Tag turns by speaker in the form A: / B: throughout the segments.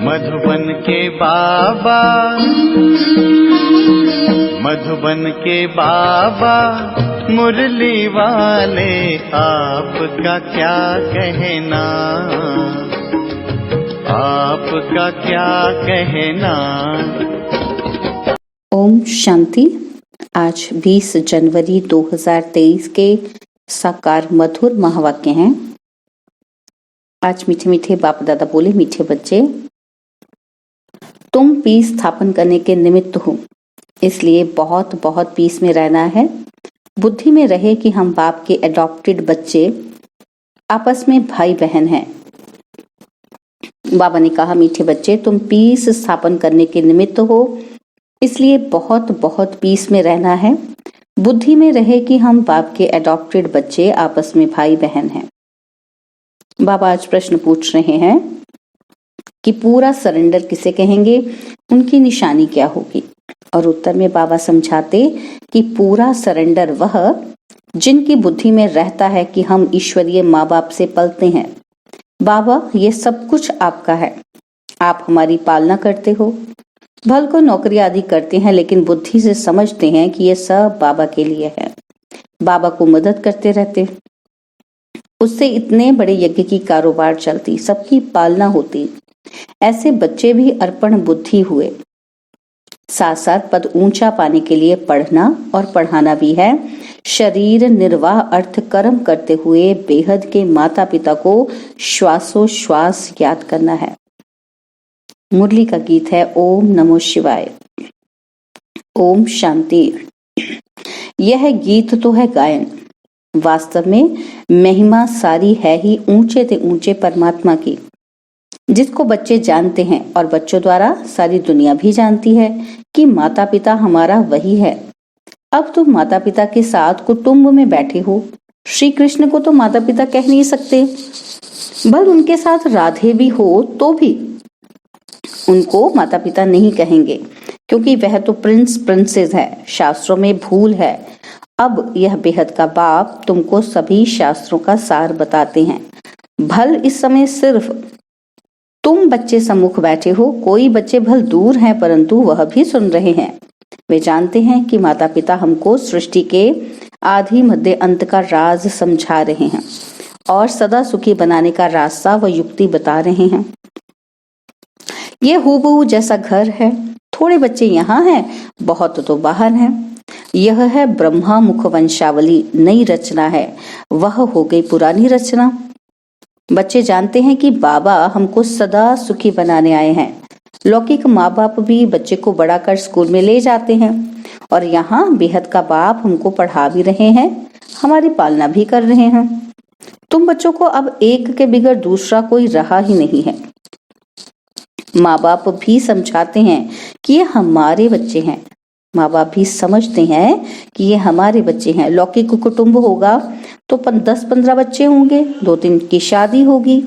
A: मधुबन के बाबा, मधुबन के बाबा मुरली वाले, आपका क्या कहना, आपका क्या कहना।
B: ओम शांति। आज 20 जनवरी 2023 के साकार मधुर महावाक्य हैं। आज मीठे मीठे बाप दादा बोले, मीठे बच्चे, तुम पीस स्थापन करने के निमित्त हो, इसलिए बहुत बहुत पीस में रहना है। बुद्धि में रहे कि हम बाप के एडॉप्टेड बच्चे आपस में भाई बहन हैं। बाबा ने कहा, मीठे बच्चे, तुम पीस स्थापन करने के निमित्त हो, इसलिए बहुत बहुत पीस में रहना है। बुद्धि में रहे कि हम बाप के एडॉप्टेड बच्चे आपस में भाई बहन हैं। बाबा आज प्रश्न पूछ रहे हैं कि पूरा सरेंडर किसे कहेंगे, उनकी निशानी क्या होगी। और उत्तर में बाबा समझाते कि पूरा सरेंडर वह जिनकी बुद्धि में रहता है कि हम ईश्वरीय माँ बाप से पलते हैं। बाबा, ये सब कुछ आपका है, आप हमारी पालना करते हो। भल को नौकरी आदि करते हैं, लेकिन बुद्धि से समझते हैं कि ये सब बाबा के लिए है। बाबा को मदद करते रहते, उससे इतने बड़े यज्ञ की कारोबार चलती, सबकी पालना होती। ऐसे बच्चे भी अर्पण बुद्धि हुए। साथ साथ पद ऊंचा पाने के लिए पढ़ना और पढ़ाना भी है। शरीर निर्वाह अर्थ कर्म करते हुए बेहद के माता पिता को श्वासोश्वास याद करना है। मुरली का गीत है ओम नमो शिवाय। ओम शांति। यह गीत तो है गायन, वास्तव में महिमा सारी है ही ऊंचे से ऊंचे परमात्मा की, जिसको बच्चे जानते हैं और बच्चों द्वारा सारी दुनिया भी जानती है कि माता पिता हमारा वही है। अब तुम माता पिता के साथ कुटुंब में बैठे हो। श्री कृष्ण को तो माता पिता कह नहीं सकते, बल उनके साथ राधे भी हो तो भी उनको माता पिता नहीं कहेंगे, क्योंकि वह तो प्रिंस प्रिंसेस है। शास्त्रों में भूल है। अब यह बेहद का बाप तुमको सभी शास्त्रों का सार बताते हैं। भल इस समय सिर्फ तुम बच्चे सम्मुख बैठे हो, कोई बच्चे भल दूर हैं, परंतु वह भी सुन रहे हैं। वे जानते हैं कि माता पिता हमको सृष्टि के आदि मध्य अंत का राज समझा रहे हैं और सदा सुखी बनाने का रास्ता व युक्ति बता रहे हैं। ये हूबहू जैसा घर है, थोड़े बच्चे यहाँ हैं, बहुत तो बाहर हैं। यह है ब्रह्मा मुख वंशावली, नई रचना है, वह हो गई पुरानी रचना। बच्चे जानते हैं कि बाबा हमको सदा सुखी बनाने आए हैं। लौकिक माँ बाप भी बच्चे को बड़ा कर स्कूल में ले जाते हैं, और यहाँ बेहद का बाप हमको पढ़ा भी रहे हैं, हमारी पालना भी कर रहे हैं। तुम बच्चों को अब एक के बिगड़ दूसरा कोई रहा ही नहीं है। माँ बाप भी समझाते हैं कि ये हमारे बच्चे हैं। माँ बाप भी समझते हैं कि ये हमारे बच्चे हैं। लौकिक कुटुंब होगा तो 10-15 बच्चे होंगे, 2-3 की शादी होगी।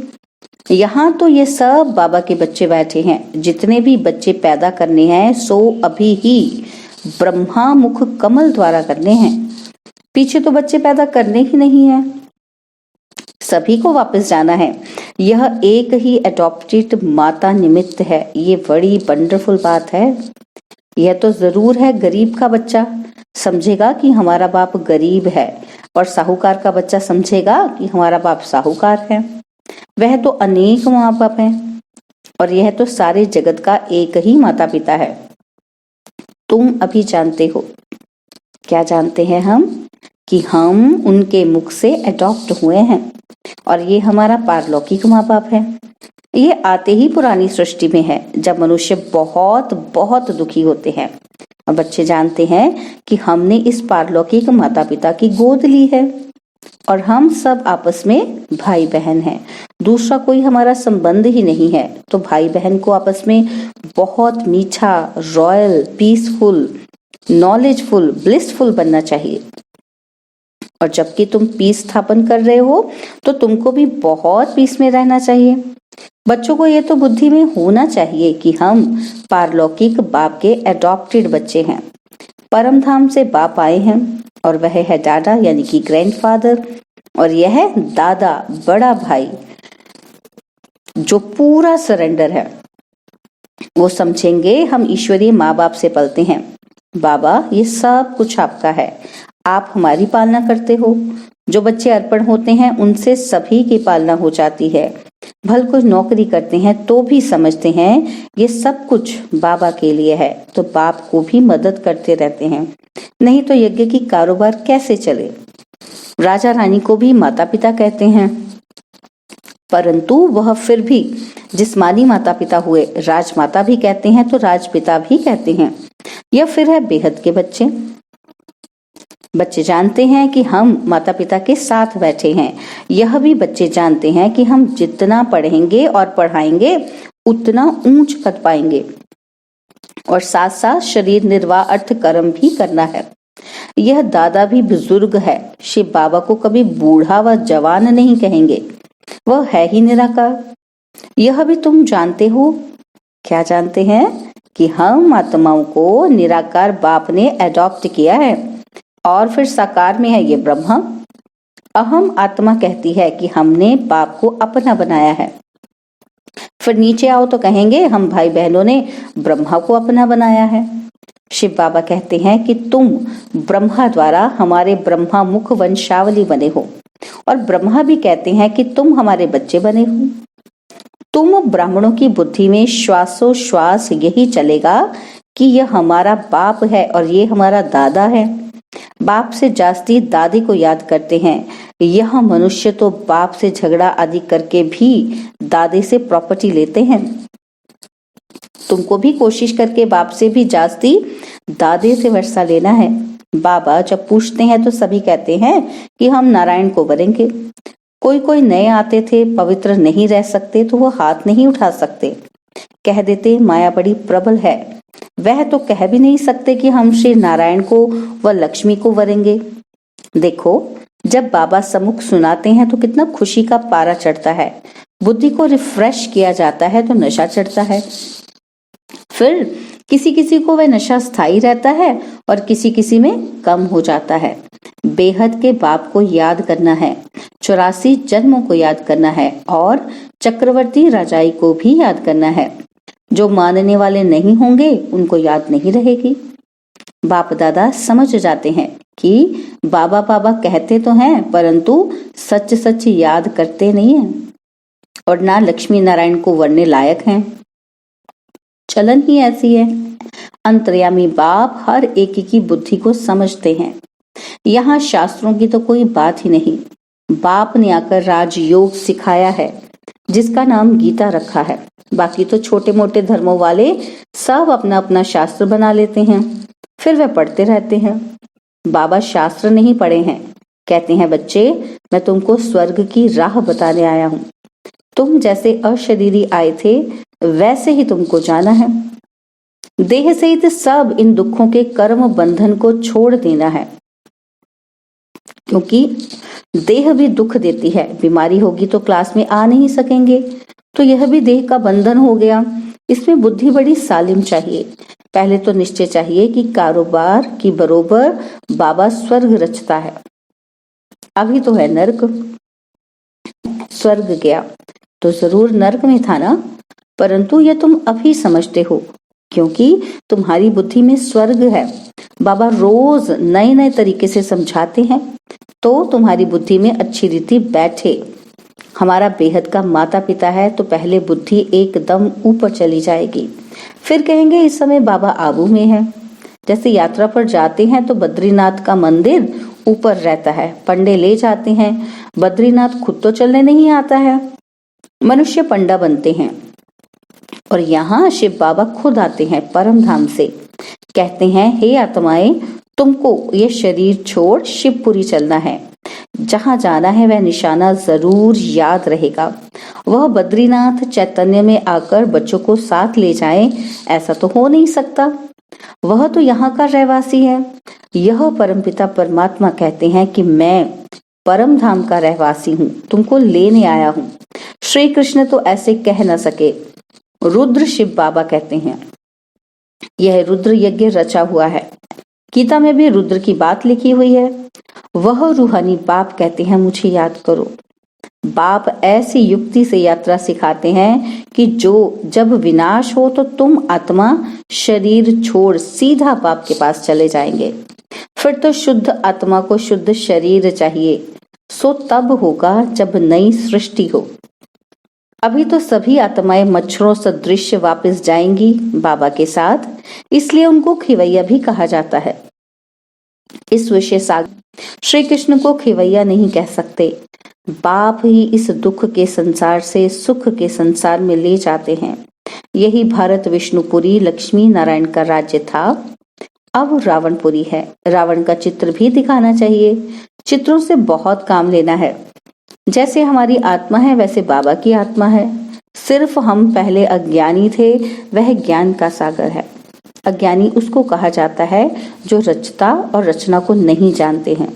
B: यहाँ तो ये सब बाबा के बच्चे बैठे हैं। जितने भी बच्चे पैदा करने हैं सो अभी ही ब्रह्मा मुख कमल द्वारा करने हैं। पीछे तो बच्चे पैदा करने ही नहीं है, सभी को वापस जाना है। यह एक ही एडॉप्टेड माता निमित्त है। ये बड़ी वंडरफुल बात है। यह तो जरूर है, गरीब का बच्चा समझेगा कि हमारा बाप गरीब है, और साहूकार का बच्चा समझेगा कि हमारा बाप साहूकार है। वह तो अनेक माँ बाप हैं, और यह तो सारे जगत का एक ही माता पिता है। तुम अभी जानते हो, क्या जानते हैं हम? कि हम उनके मुख से एडॉप्ट हुए हैं, और ये हमारा पारलौकिक माँ बाप है। ये आते ही पुरानी सृष्टि में है, जब मनुष्य बहुत बहुत दुखी होते हैं, और बच्चे जानते हैं कि हमने इस पारलौकिक माता पिता की गोद ली है, और हम सब आपस में भाई बहन हैं। दूसरा कोई हमारा संबंध ही नहीं है। तो भाई बहन को आपस में बहुत मीठा, रॉयल, पीसफुल, नॉलेजफुल, ब्लिसफुल बनना चाहिए। और जबकि तुम पीस स्थापन कर रहे हो, तो तुमको भी बहुत पीस में रहना चाहिए। बच्चों को ये तो बुद्धि में होना चाहिए कि हम पारलौकिक बाप के एडॉप्टेड बच्चे हैं। परम धाम से बाप आए हैं, और वह है दादा यानी कि ग्रैंडफादर, और यह है दादा बड़ा भाई, जो पूरा सरेंडर है। वो समझेंगे हम ईश्वरीय माँ बाप से पलते हैं। बाबा, ये सब कुछ आपका है, आप हमारी पालना करते हो। जो बच्चे अर्पण होते हैं उनसे सभी की पालना हो जाती है। भल कुछ नौकरी करते हैं तो भी समझते हैं ये सब कुछ बाबा के लिए है, तो बाप को भी मदद करते रहते हैं, नहीं तो यज्ञ की कारोबार कैसे चले। राजा रानी को भी माता पिता कहते हैं, परंतु वह फिर भी जिस्मानी माता पिता हुए। राजमाता भी कहते हैं तो राजपिता भी कहते हैं। यह फिर है बेहद के बच्चे। बच्चे जानते हैं कि हम माता पिता के साथ बैठे हैं। यह भी बच्चे जानते हैं कि हम जितना पढ़ेंगे और पढ़ाएंगे उतना ऊंच पद पाएंगे, और साथ साथ शरीर निर्वाह अर्थ कर्म भी करना है। यह दादा भी बुजुर्ग है। शिव बाबा को कभी बूढ़ा व जवान नहीं कहेंगे, वह है ही निराकार। यह भी तुम जानते हो। क्या जानते हैं? कि हम आत्माओं को निराकार बाप ने एडॉप्ट किया है और फिर साकार में है ये ब्रह्मा। अहम आत्मा कहती है कि हमने बाप को अपना बनाया है। फिर नीचे आओ तो कहेंगे हम भाई बहनों ने ब्रह्मा को अपना बनाया है। शिव बाबा कहते हैं कि तुम ब्रह्मा द्वारा हमारे ब्रह्मा मुख वंशावली बने हो, और ब्रह्मा भी कहते हैं कि तुम हमारे बच्चे बने हो। तुम ब्राह्मणों की बुद्धि में श्वासोश्वास यही चलेगा कि यह हमारा बाप है और ये हमारा दादा है। बाप से जास्ती दादी को याद करते हैं। यह मनुष्य तो बाप से झगड़ा आदि करके भी दादी से प्रॉपर्टी लेते हैं। तुमको भी कोशिश करके बाप से भी जास्ती दादी से वर्षा लेना है। बाबा जब पूछते हैं तो सभी कहते हैं कि हम नारायण को वरेंगे। कोई नए आते थे, पवित्र नहीं रह सकते तो वो हाथ नहीं उठा सकते। कह देते माया बड़ी प्रबल है। वह तो कह भी नहीं सकते कि हम श्री नारायण को व लक्ष्मी को वरेंगे। देखो, जब बाबा सम्मुख सुनाते हैं तो कितना खुशी का पारा चढ़ता है। बुद्धि को रिफ्रेश किया जाता है तो नशा चढ़ता है। फिर किसी किसी को वह नशा स्थायी रहता है और किसी किसी में कम हो जाता है। बेहद के बाप को याद करना है, 84 जन्मों को याद करना है और चक्रवर्ती राजाई को भी याद करना है। जो मानने वाले नहीं होंगे उनको याद नहीं रहेगी। बाप दादा समझ जाते हैं कि बाबा बाबा कहते तो हैं परंतु सच सच याद करते नहीं हैं और ना लक्ष्मी नारायण को वरने लायक हैं। चलन ही ऐसी है। अंतर्यामी बाप हर एक की बुद्धि को समझते हैं। यहाँ शास्त्रों की तो कोई बात ही नहीं। बाप ने आकर राजयोग सिखाया है जिसका नाम गीता रखा है। बाकी तो छोटे मोटे धर्मों वाले सब अपना अपना शास्त्र बना लेते हैं, फिर वह पढ़ते रहते हैं। बाबा शास्त्र नहीं पढ़े हैं। कहते हैं बच्चे, मैं तुमको स्वर्ग की राह बताने आया हूँ। तुम जैसे अशरीरी आए थे वैसे ही तुमको जाना है। देह सहित सब इन दुखों के कर्म बंधन को छोड़ देना है, क्योंकि देह भी दुख देती है। बीमारी होगी तो क्लास में आ नहीं सकेंगे, तो यह भी देह का बंधन हो गया। इसमें बुद्धि बड़ी सालिम चाहिए। पहले तो निश्चय चाहिए कि कारोबार की बरोबर बाबा स्वर्ग रचता है। अभी तो है नर्क। स्वर्ग गया तो जरूर नर्क में था ना, परंतु यह तुम अभी समझते हो क्योंकि तुम्हारी बुद्धि में स्वर्ग है। बाबा रोज नए नए तरीके से समझाते हैं तो तुम्हारी बुद्धि में अच्छी रीति बैठे। हमारा बेहद का माता पिता है तो पहले बुद्धि एकदम ऊपर चली जाएगी। फिर कहेंगे इस समय बाबा आबू में है। जैसे यात्रा पर जाते हैं तो बद्रीनाथ का मंदिर ऊपर रहता है, पंडे ले जाते हैं। बद्रीनाथ खुद तो चलने नहीं आता है, मनुष्य पंडा बनते हैं। और यहाँ शिव बाबा खुद आते हैं परम धाम से। कहते हैं हे आत्माएं, तुमको ये शरीर छोड़ शिवपुरी चलना है। जहाँ जाना है वह निशाना जरूर याद रहेगा। वह बद्रीनाथ चैतन्य में आकर बच्चों को साथ ले जाएं, ऐसा तो हो नहीं सकता। वह तो यहाँ का रहवासी है। यह परमपिता परमात्मा कहते हैं कि मैं परम धाम का रहवासी हूँ, तुमको लेने आया हूँ। श्री कृष्ण तो ऐसे कह न सके। रुद्र शिव बाबा कहते हैं यह रुद्र यज्ञ रचा हुआ है। गीता में भी रुद्र की बात लिखी हुई है। वह रूहानी बाप कहते हैं मुझे याद करो। बाप ऐसी युक्ति से यात्रा सिखाते हैं कि जब विनाश हो तो तुम आत्मा शरीर छोड़ सीधा बाप के पास चले जाएंगे। फिर तो शुद्ध आत्मा को शुद्ध शरीर चाहिए, सो तब होगा जब नई सृष्टि हो। अभी तो सभी आत्माएं मच्छरों सदृश वापस जाएंगी बाबा के साथ, इसलिए उनको खिवैया भी कहा जाता है। इस विशेष श्री कृष्ण को खिवैया नहीं कह सकते। बाप ही इस दुख के संसार से सुख के संसार में ले जाते हैं। यही भारत विष्णुपुरी लक्ष्मी नारायण का राज्य था, अब रावणपुरी है। रावण का चित्र भी दिखाना चाहिए, चित्रों से बहुत काम लेना है। जैसे हमारी आत्मा है वैसे बाबा की आत्मा है, सिर्फ हम पहले अज्ञानी थे, वह ज्ञान का सागर है। अज्ञानी उसको कहा जाता है जो रचता और रचना को नहीं जानते हैं।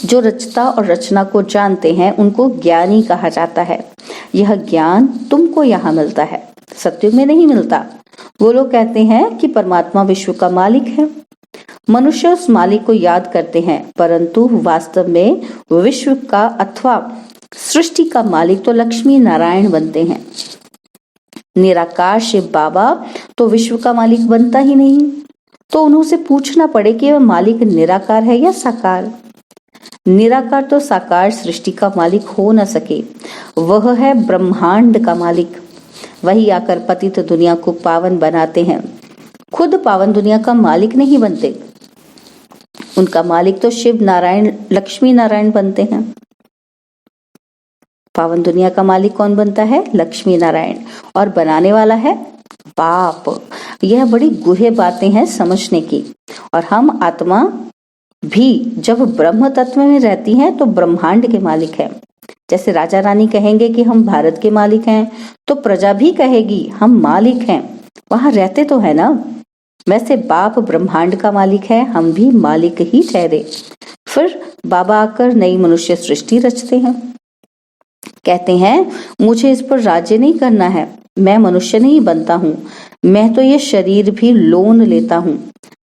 B: जो रचता और रचना को जानते हैं उनको ज्ञानी कहा जाता है। यह ज्ञान तुमको यहाँ मिलता है, सत्युग में नहीं मिलता। वो लोग कहते हैं कि परमात्मा विश्व का मालिक है। मनुष्य उस मालिक को याद करते हैं, परंतु वास्तव में विश्व का अथवा सृष्टि का मालिक तो लक्ष्मी नारायण बनते हैं। निराकार शिव बाबा तो विश्व का मालिक बनता ही नहीं, तो उन्होंने पूछना पड़े कि वह मालिक निराकार है या साकार। निराकार तो साकार सृष्टि का मालिक हो न सके, वह है ब्रह्मांड का मालिक। वही आकर पतित दुनिया को पावन बनाते हैं, खुद पावन दुनिया का मालिक नहीं बनते। उनका मालिक तो शिव नारायण लक्ष्मी नारायण बनते हैं। पावन दुनिया का मालिक कौन बनता है? लक्ष्मी नारायण, और बनाने वाला है बाप। यह बड़ी गुह्य बातें हैं समझने की। और हम आत्मा भी जब ब्रह्म तत्व में रहती हैं तो ब्रह्मांड के मालिक हैं। जैसे राजा रानी कहेंगे कि हम भारत के मालिक हैं, तो प्रजा भी कहेगी हम मालिक हैं, वहां रहते तो है ना। वैसे बाप ब्रह्मांड का मालिक है, हम भी मालिक ही ठहरे। फिर बाबा आकर नई मनुष्य सृष्टि रचते हैं। कहते हैं मुझे इस पर राज्य नहीं करना है, मैं मनुष्य नहीं बनता हूँ, मैं तो ये शरीर भी लोन लेता हूँ।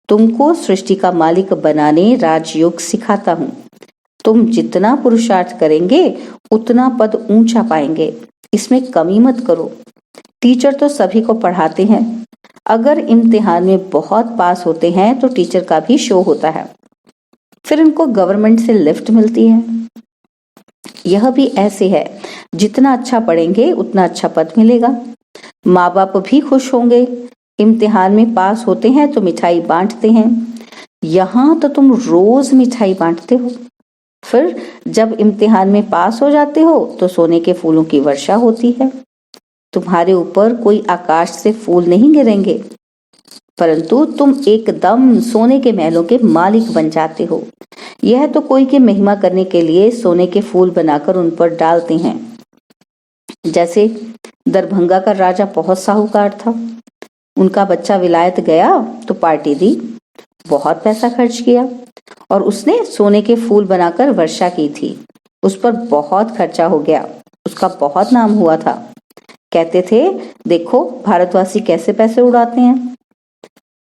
B: तुमको सृष्टि का मालिक बनाने राजयोग सिखाता हूँ। तुम जितना पुरुषार्थ करेंगे उतना पद ऊंचा पाएंगे, इसमें कमी मत करो। टीचर तो सभी को पढ़ाते हैं, अगर इम्तिहान में बहुत पास होते हैं तो टीचर का भी शो होता है, फिर उनको गवर्नमेंट से लिफ्ट मिलती है। यह भी ऐसे है, जितना अच्छा पढ़ेंगे उतना अच्छा पद मिलेगा। माँ बाप भी खुश होंगे। इम्तिहान में पास होते हैं तो मिठाई बांटते हैं, यहाँ तो तुम रोज मिठाई बांटते हो। फिर जब इम्तिहान में पास हो जाते हो तो सोने के फूलों की वर्षा होती है। तुम्हारे ऊपर कोई आकाश से फूल नहीं गिरेंगे, परंतु तुम एकदम सोने के महलों के मालिक बन जाते हो। यह तो कोई की महिमा करने के लिए सोने के फूल बनाकर उन पर डालते हैं। जैसे दरभंगा का राजा बहुत साहूकार था, उनका बच्चा विलायत गया तो पार्टी दी, बहुत पैसा खर्च किया, और उसने सोने के फूल बनाकर वर्षा की थी। उस पर बहुत खर्चा हो गया, उसका बहुत नाम हुआ था। कहते थे देखो भारतवासी कैसे पैसे उड़ाते हैं,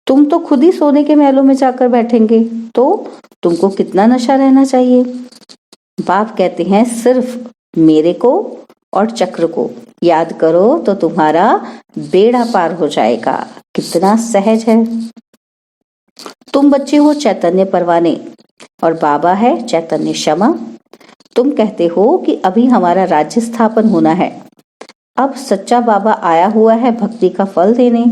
B: तुम तो खुद ही सोने के महलों में जाकर बैठेंगे, तो तुमको कितना नशा रहना चाहिए। बाप कहते हैं सिर्फ मेरे को और चक्र को याद करो तो तुम्हारा बेड़ा पार हो जाएगा। कितना सहज है। तुम बच्चे हो चैतन्य परवाने और बाबा है चैतन्य क्षमा। तुम कहते हो कि अभी हमारा राज्य स्थापन होना है, अब सच्चा बाबा आया हुआ है भक्ति का फल देने।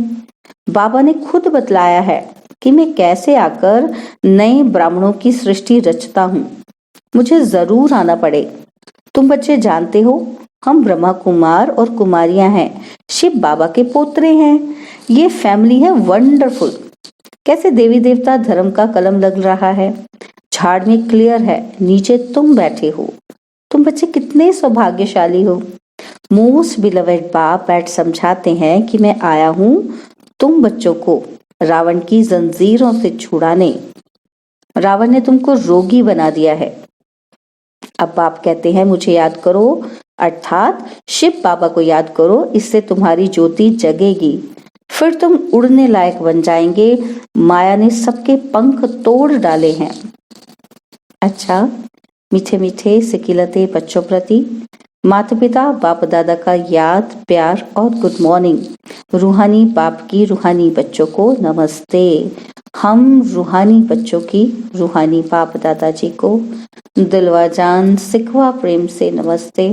B: बाबा ने खुद बतलाया है कि मैं कैसे आकर नए ब्राह्मणों की सृष्टि रचता हूँ, मुझे जरूर आना पड़े। तुम बच्चे जानते हो हम ब्रह्मा कुमार और कुमारियां हैं, शिव बाबा के पोत्रे हैं। ये फैमिली है वंडरफुल। कैसे देवी देवता धर्म का कलम लग रहा है, झाड़ में क्लियर है, नीचे तुम बैठे हो। तुम बच्चे कितने सौभाग्यशाली हो। मोस्ट बिलवेड बाप बैठ समझाते हैं कि मैं आया हूँ तुम बच्चों को रावण की जंजीरों से छुड़ाने। रावण ने तुमको रोगी बना दिया है। अब बाप कहते हैं मुझे याद करो, अर्थात शिव बाबा को याद करो, इससे तुम्हारी ज्योति जगेगी, फिर तुम उड़ने लायक बन जाएंगे। माया ने सबके पंख तोड़ डाले हैं। अच्छा, मीठे मीठे सिकिलते बच्चों प्रति माता पिता बाप दादा का याद प्यार और गुड मॉर्निंग। रूहानी बाप की रूहानी बच्चों को नमस्ते। हम रूहानी बच्चों की रूहानी बाप दादाजी को दिलवा जान सिखवा प्रेम से नमस्ते।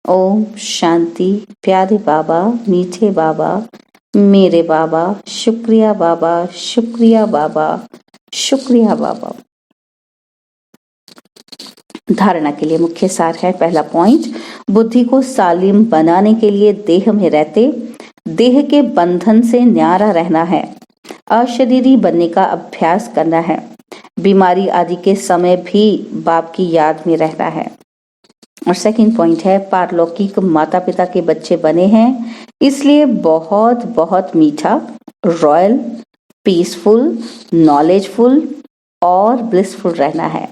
B: ओम शांति। प्यारे बाबा, मीठे बाबा, मेरे बाबा, शुक्रिया बाबा, शुक्रिया बाबा, शुक्रिया बाबा। धारणा के लिए मुख्य सार है। पहला पॉइंट, बुद्धि को सालिम बनाने के लिए देह में रहते देह के बंधन से न्यारा रहना है। अशरीरी बनने का अभ्यास करना है। बीमारी आदि के समय भी बाप की याद में रहना है। और सेकंड पॉइंट है, पारलौकिक माता पिता के बच्चे बने हैं, इसलिए बहुत बहुत मीठा, रॉयल, पीसफुल, नॉलेजफुल और ब्लिसफुल रहना है।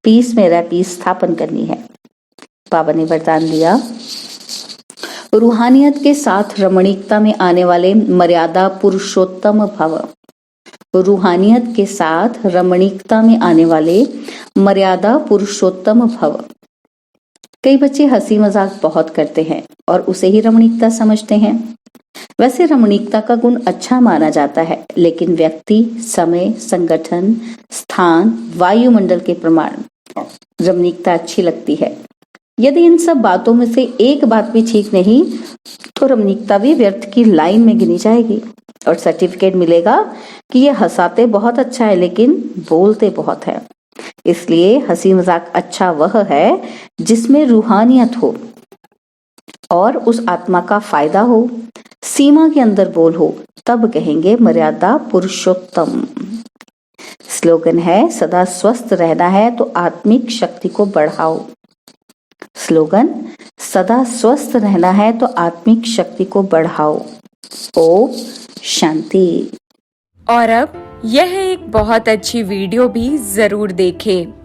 B: पीस में रह पीस स्थापन करनी है। बाबा ने वरदान दिया, रूहानियत के साथ रमणीकता में आने वाले मर्यादा पुरुषोत्तम भव। रूहानियत के साथ रमणीकता में आने वाले मर्यादा पुरुषोत्तम भव। कई बच्चे हंसी मजाक बहुत करते हैं और उसे ही रमणीकता समझते हैं। वैसे रमणीकता का गुण अच्छा माना जाता है, लेकिन व्यक्ति, समय, संगठन, स्थान, वायुमंडल के प्रमाण रमणीकता अच्छी लगती है। यदि इन सब बातों में से एक बात भी ठीक नहीं तो रमणीकता भी व्यर्थ की लाइन में गिनी जाएगी और सर्टिफिकेट मिलेगा कि ये हंसाते बहुत अच्छा है लेकिन बोलते बहुत है। इसलिए हंसी मजाक अच्छा वह है जिसमें रूहानियत हो और उस आत्मा का फायदा हो, सीमा के अंदर बोल हो, तब कहेंगे मर्यादा पुरुषोत्तम। स्लोगन है, सदा स्वस्थ रहना है तो आत्मिक शक्ति को बढ़ाओ। स्लोगन, सदा स्वस्थ रहना है तो आत्मिक शक्ति को बढ़ाओ। ओम शांति।
C: और अब यह एक बहुत अच्छी वीडियो भी जरूर देखें।